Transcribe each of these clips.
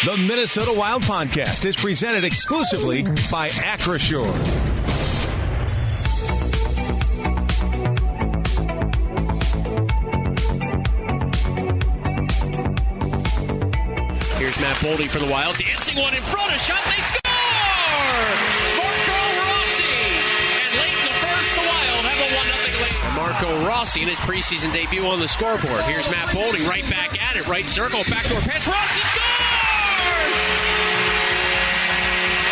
The Minnesota Wild Podcast is presented exclusively by Acrosure. Here's Matt Boldy for the Wild. Dancing one in front, a shot, they score! Marco Rossi! And late in the first, the Wild have a 1-0 lead. And Marco Rossi in his preseason debut on the scoreboard. Here's Matt Boldy right back at it, right circle, backdoor pass. Rossi scores!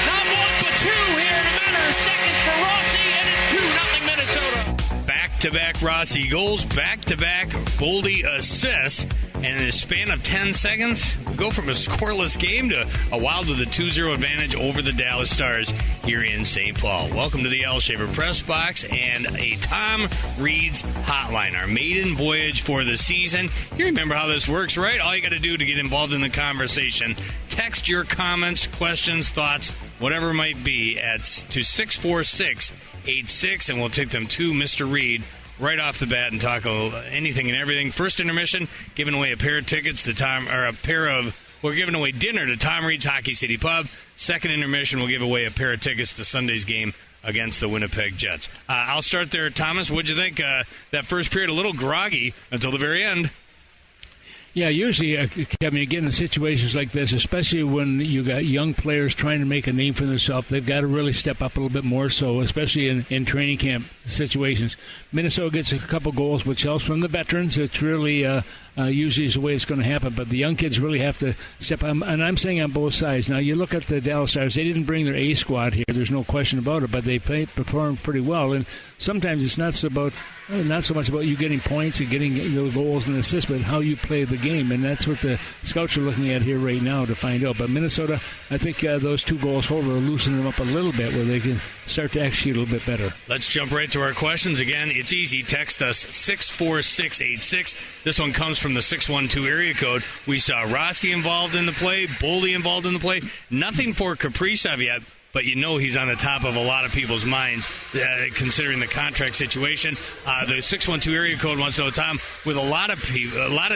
Not one, but two here in a matter of seconds for Rossi, and it's 2-0 Minnesota. Back-to-back Rossi goals, back-to-back Boldy assists. And in a span of 10 seconds, we go from a scoreless game to a Wild with a 2-0 advantage over the Dallas Stars here in St. Paul. Welcome to the Al Shaver Press Box and a Tom Reid's Hotline, our maiden voyage for the season. You remember how this works, right? All you got to do to get involved in the conversation, text your comments, questions, thoughts, whatever it might be, to 64686, and we'll take them to Mr. Reid right off the bat and talk anything and everything. First intermission, giving away a pair of tickets to we're giving away dinner to Tom Reid's Hockey City Pub. Second intermission, we'll give away a pair of tickets to Sunday's game against the Winnipeg Jets. I'll start there, Thomas. What'd you think? That first period, a little groggy until the very end. Yeah, usually, Kevin, you get in situations like this, especially when you got young players trying to make a name for themselves. They've got to really step up a little bit more so, especially in training camp situations. Minnesota gets a couple goals, which helps from the veterans. It's really usually is the way it's going to happen. But the young kids really have to step up. And I'm saying on both sides. Now, you look at the Dallas Stars. They didn't bring their A squad here. There's no question about it. But they performed pretty well. And sometimes it's not so much about you getting points and getting goals and assists, but how you play the game. And that's what the scouts are looking at here right now to find out. But Minnesota, I think those two goals will loosen them up a little bit where they can start to execute a little bit better. Let's jump right to our questions. Again, it's easy. Text us 64686. This one comes from the 612 area code. We saw Rossi involved in the play, Boldy involved in the play. Nothing for Kaprizov yet, but you know he's on the top of a lot of people's minds considering the contract situation. The 612 area code wants to know, Tom, with a lot of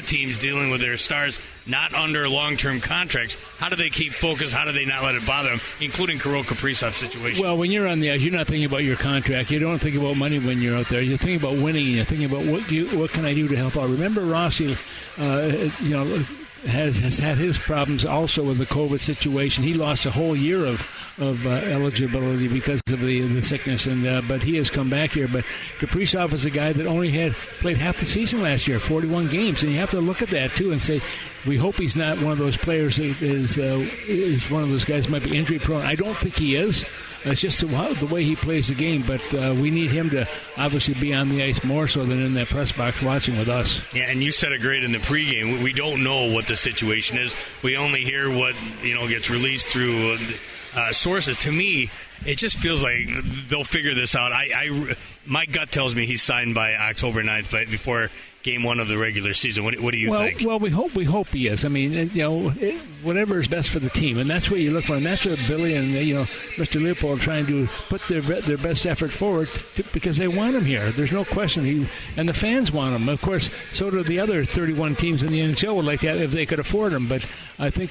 teams dealing with their stars not under long-term contracts, how do they keep focused? How do they not let it bother them, including Kirill Kaprizov's situation? Well, when you're on the ice, you're not thinking about your contract. You don't think about money when you're out there. You're thinking about winning. You're thinking about what can I do to help out. Remember, Rossi, has had his problems also with the COVID situation. He lost a whole year of eligibility because of the sickness, but he has come back here. But Kaprizov is a guy that only had played half the season last year, 41 games, and you have to look at that too and say, we hope he's not one of those players that is one of those guys who might be injury prone. I don't think he is. It's just the way he plays the game, but we need him to obviously be on the ice more so than in that press box watching with us. Yeah, and you said it great in the pregame. We don't know what the situation is. We only hear what gets released through sources. To me, it just feels like they'll figure this out. My gut tells me he's signed by October 9th, but before Game 1 of the regular season. What do you think? Well, we hope he is. I mean, whatever is best for the team, and that's what you look for, and that's what Billy and Mr. Leopold are trying to put their best effort forward because they want him here. There's no question. And the fans want him. Of course, so do the other 31 teams in the NHL would like that if they could afford him. But I think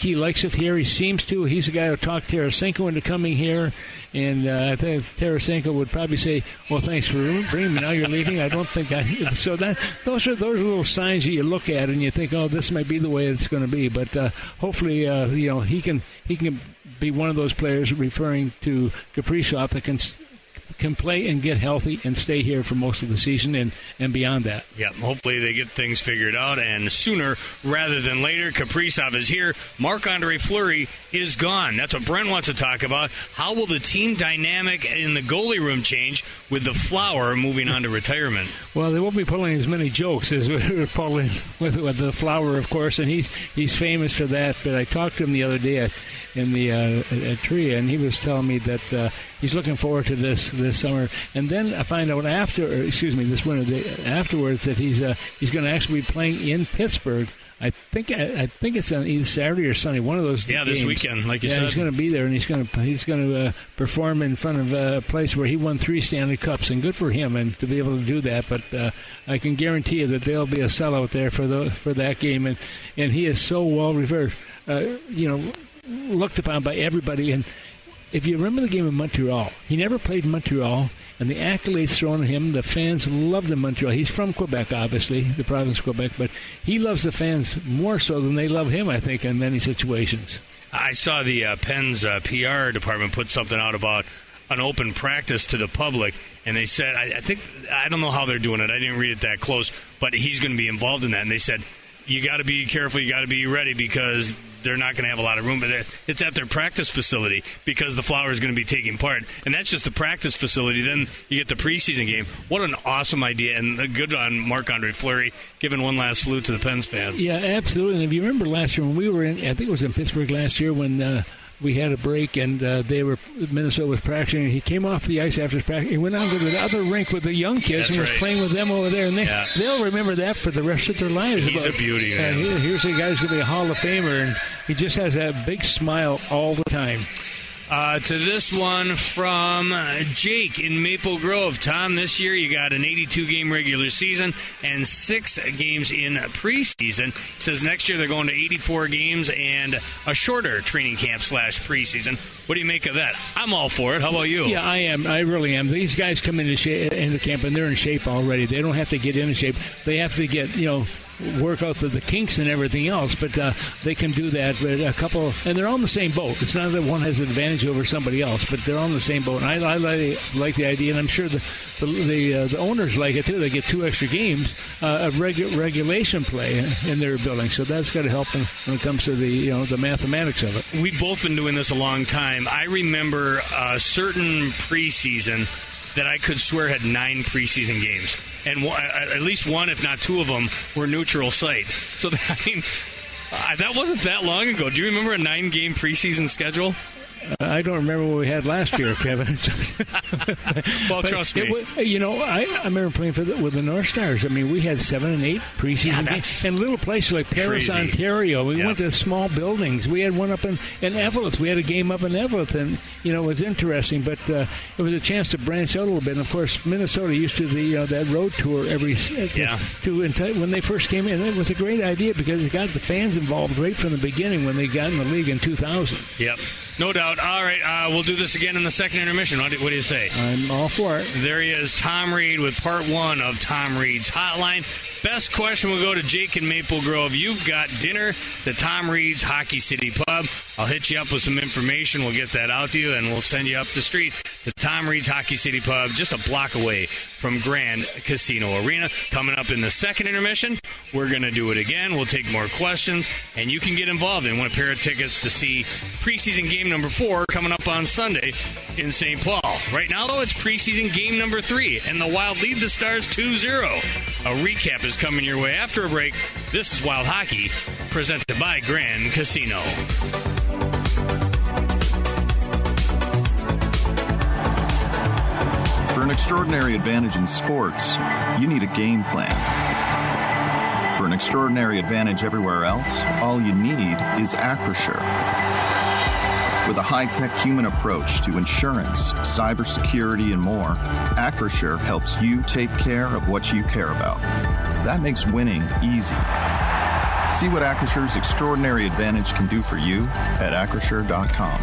he likes it here. He seems to. He's the guy who talked Tarasenko into coming here, and I think Tarasenko would probably say, "Well, thanks for bringing me. Now you're leaving." I don't think so. Those are little signs that you look at and you think, oh, this might be the way it's going to be. But hopefully, he can be one of those players, referring to Kaprizov, that can play and get healthy and stay here for most of the season and beyond that. Yeah, hopefully they get things figured out, and sooner rather than later. Kaprizov is here. Marc-Andre Fleury is gone. That's what Brent wants to talk about. How will the team dynamic in the goalie room change with the Flower moving on to retirement? Well, they won't be pulling as many jokes as we're pulling with the Flower, of course, and he's famous for that. But I talked to him the other day in the tree, and he was telling me that he's looking forward to this summer. And then I find out this winter afterwards that he's going to actually be playing in Pittsburgh I think it's on either Saturday or Sunday, one of those games. This weekend, like you said. He's going to be there, and he's going to perform in front of a place where he won 3 Stanley Cups, and good for him, and to be able to do that. But I can guarantee you that there'll be a sellout there for that game, and he is so well revered, looked upon by everybody. And if you remember the game in Montreal, he never played in Montreal. And the accolades thrown at him, the fans loved him in Montreal. He's from Quebec, obviously, the province of Quebec, but he loves the fans more so than they love him, I think, in many situations. I saw the Penn's PR department put something out about an open practice to the public, and they said, I don't know how they're doing it. I didn't read it that close, but he's going to be involved in that. And they said, you got to be careful, you got to be ready, because they're not going to have a lot of room, but it's at their practice facility because the Flower is going to be taking part. And that's just the practice facility. Then you get the preseason game. What an awesome idea, and good on Marc-Andre Fleury giving one last salute to the Pens fans. Yeah, absolutely. And if you remember last year when we were in, I think it was in Pittsburgh last year when we had a break and Minnesota was practicing. He came off the ice after practice. He went on to the other rink with the young kids and was playing with them over there. And they'll remember that for the rest of their lives. He's a beauty, man. Here's a guy who's going to be a Hall of Famer, and he just has that big smile all the time. To this one from Jake in Maple Grove. Tom, this year you got an 82-game regular season and 6 games in preseason. Says next year they're going to 84 games and a shorter training camp / preseason. What do you make of that? I'm all for it. How about you? Yeah, I am. I really am. These guys come into camp and they're in shape already. They don't have to get into shape. They have to get, work out the kinks and everything else, but they can do that. But a couple, and they're on the same boat. It's not that one has an advantage over somebody else, but they're on the same boat. And I like the idea, and I'm sure the owners like it too. They get 2 extra games of regulation play in their building, so that's got to help them when it comes to the mathematics of it. We've both been doing this a long time. I remember a certain preseason that I could swear had 9 preseason games. And at least one, if not 2 of them, were neutral site. So, that wasn't that long ago. Do you remember a 9-game preseason schedule? I don't remember what we had last year, Kevin. Well, trust me. I remember playing with the North Stars. I mean, we had 7 and 8 preseason games. And little places like Paris, crazy. Ontario. We went to small buildings. We had one up in Eveleth. We had a game up in Eveleth, and, it was interesting. But it was a chance to branch out a little bit. And, of course, Minnesota used to that road tour when they first came in. And it was a great idea because it got the fans involved right from the beginning when they got in the league in 2000. Yep. No doubt. All right, we'll do this again in the second intermission. What do you say? I'm all for it. There he is, Tom Reid, with part 1 of Tom Reid's Hotline. Best question will go to Jake in Maple Grove. You've got dinner to Tom Reid's Hockey City Pub. I'll hit you up with some information. We'll get that out to you, and we'll send you up the street to Tom Reid's Hockey City Pub, just a block away from Grand Casino Arena. Coming up in the second intermission, we're going to do it again. We'll take more questions, and you can get involved and win a pair of tickets to see preseason game number 4 coming up on Sunday in St. Paul. Right now, though, it's preseason game number 3, and the Wild lead the Stars 2-0. A recap is coming your way after a break. This is Wild Hockey, presented by Grand Casino. For an extraordinary advantage in sports, you need a game plan. For an extraordinary advantage everywhere else, all you need is Acrisure. With a high-tech human approach to insurance, cybersecurity, and more, Acrisure helps you take care of what you care about. That makes winning easy. See what Acrisure's extraordinary advantage can do for you at Acrisure.com.